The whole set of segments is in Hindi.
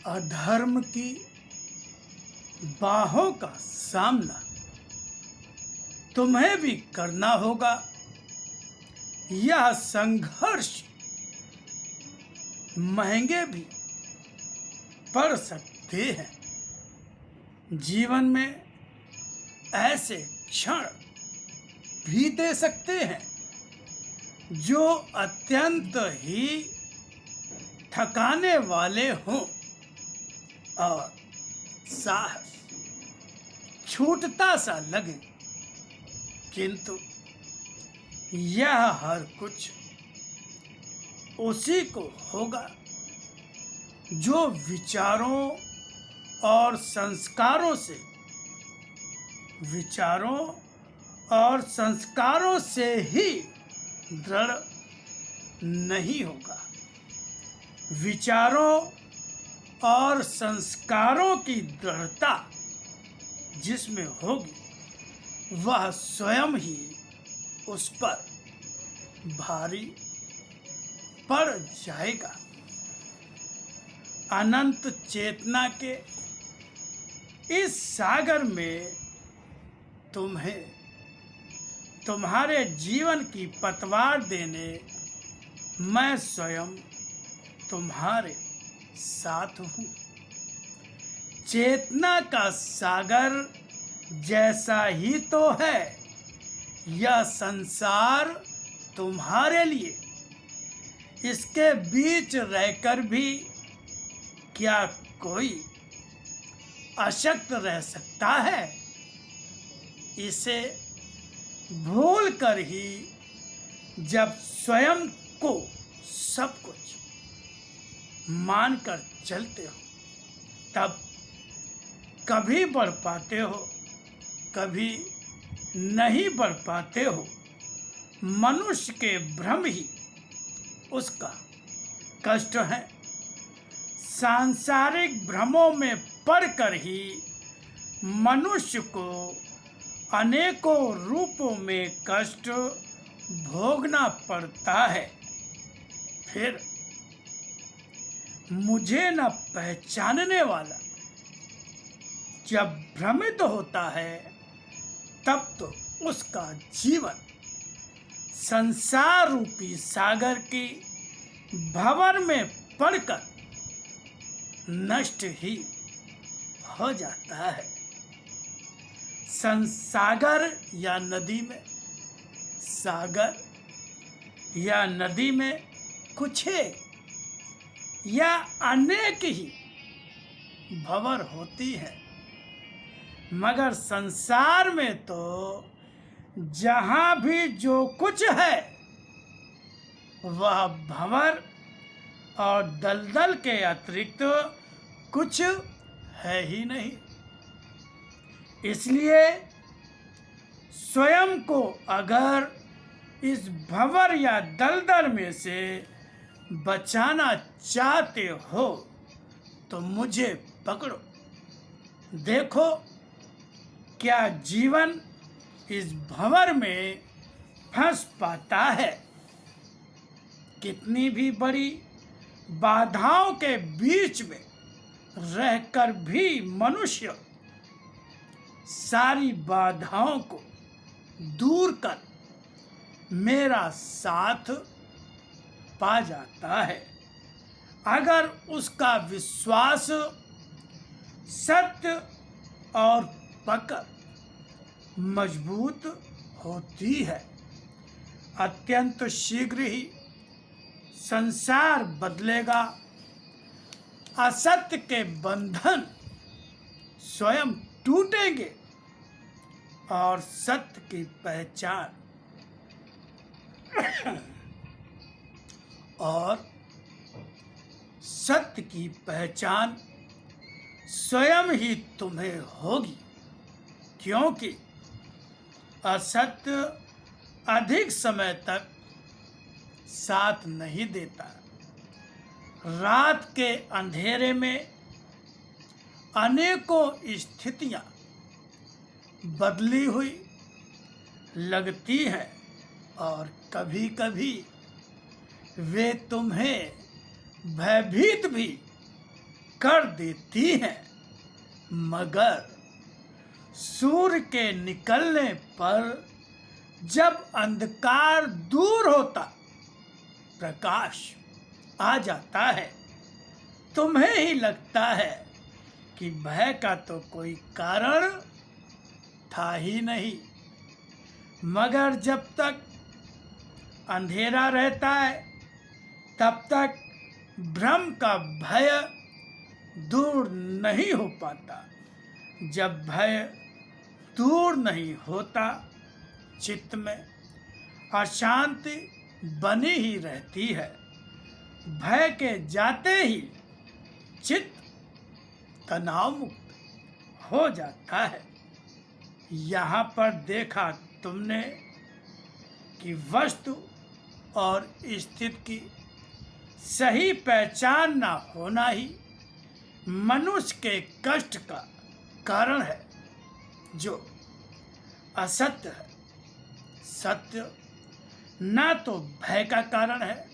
अधर्म की बाहों का सामना तुम्हें भी करना होगा। यह संघर्ष महंगे भी पड़ सकते हैं। जीवन में ऐसे क्षण भी दे सकते हैं जो अत्यंत ही थकाने वाले हों और साहस छूटता सा लगे, किंतु यह हर कुछ उसी को होगा जो विचारों और संस्कारों से ही दृढ़ नहीं होगा। विचारों और संस्कारों की दृढ़ता जिसमें होगी वह स्वयं ही उस पर भारी पड़ जाएगा। अनंत चेतना के इस सागर में तुम्हें तुम्हारे जीवन की पतवार देने मैं स्वयं तुम्हारे साथ हूँ। चेतना का सागर जैसा ही तो है यह संसार तुम्हारे लिए। इसके बीच रहकर भी क्या कोई अशक्त रह सकता है? इसे भूल कर ही जब स्वयं को सब कुछ मानकर चलते हो तब कभी बढ़ पाते हो, कभी नहीं बढ़ पाते हो। मनुष्य के भ्रम ही उसका कष्ट है। सांसारिक भ्रमों में पड़कर ही मनुष्य को अनेकों रूपों में कष्ट भोगना पड़ता है। फिर मुझे न पहचानने वाला जब भ्रमित होता है तब तो उसका जीवन संसार रूपी सागर की भंवर में पड़कर नष्ट ही हो जाता है। सागर या नदी में कुछ एक या अनेक ही भंवर होती है, मगर संसार में तो जहाँ भी जो कुछ है वह भंवर और दलदल के अतिरिक्त कुछ है ही नहीं। इसलिए स्वयं को अगर इस भंवर या दलदल में से बचाना चाहते हो तो मुझे पकड़ो। देखो क्या जीवन इस भंवर में फंस पाता है। कितनी भी बड़ी बाधाओं के बीच में रहकर भी मनुष्य सारी बाधाओं को दूर कर मेरा साथ पा जाता है। अगर उसका विश्वास सत्य और पकड़ मजबूत होती है, अत्यंत शीघ्र ही संसार बदलेगा। असत्य के बंधन स्वयं टूटेंगे और सत्य की पहचान स्वयं ही तुम्हें होगी, क्योंकि असत्य अधिक समय तक साथ नहीं देता। रात के अंधेरे में अनेकों स्थितियां बदली हुई लगती हैं और कभी कभी वे तुम्हें भयभीत भी कर देती हैं, मगर सूर्य के निकलने पर जब अंधकार दूर होता, प्रकाश आ जाता है, तुम्हें ही लगता है कि भय का तो कोई कारण था ही नहीं। मगर जब तक अंधेरा रहता है तब तक भ्रम का भय दूर नहीं हो पाता। जब भय दूर नहीं होता, चित्त में अशांति बनी ही रहती है। भय के जाते ही चित्त तनाव मुक्त हो जाता है। यहाँ पर देखा तुमने कि वस्तु और स्थिति की सही पहचान ना होना ही मनुष्य के कष्ट का कारण है, जो असत्य है। सत्य ना तो भय का कारण है,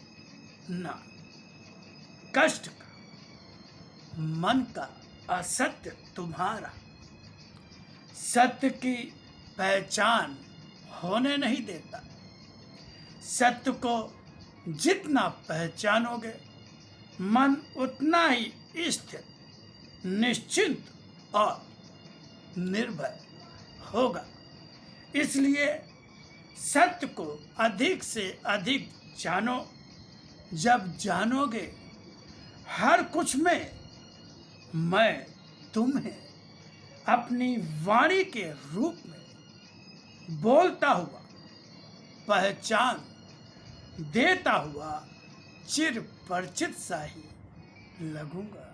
ना कष्ट का। मन का असत्य तुम्हारा सत्य की पहचान होने नहीं देता। सत्य को जितना पहचानोगे, मन उतना ही स्थिर, निश्चिंत और निर्भय होगा। इसलिए सत्य को अधिक से अधिक जानो। जब जानोगे, हर कुछ में मैं तुम्हें अपनी वाणी के रूप में बोलता हुआ, पहचान देता हुआ चिर परिचित सा ही लगूंगा।